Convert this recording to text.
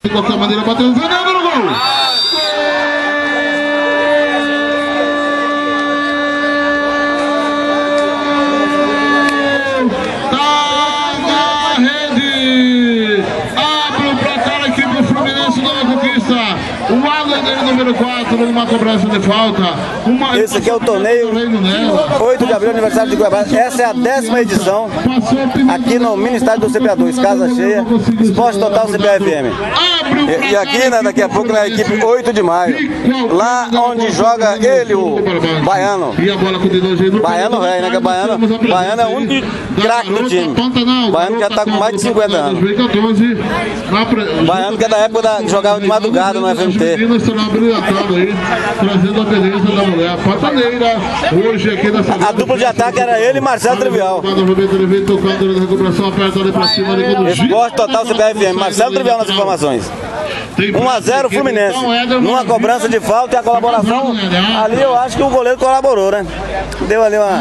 De qualquer maneira, bateu o Fernando no gol. Tá na rede. Abre o placar a equipe do Fluminense da Conquista. O Alan, número 4, numa cobrança de falta. Esse aqui é o torneio 8 de abril, aniversário de Goiabá. Essa é a 10ª edição aqui no mini estádio do CPA2, casa cheia, Esporte Total CPA-FM. E aqui, né, daqui a pouco, na equipe 8 de maio, lá onde joga ele, o Baiano. Baiano velho, né, que Baiano é o único craque do time. Baiano já tá com mais de 50 anos. Baiano que é da época que jogava de madrugada no FMT. Trazendo a beleza da mulher, pataneira, hoje aqui nessa... A dupla de ataque era ele e Marcelo Trivial. Esporte Total CPA-FM, Marcelo Trivial nas informações. 1-0 Fluminense, numa cobrança de falta e a colaboração, ali eu acho que o goleiro colaborou, né? Deu ali uma...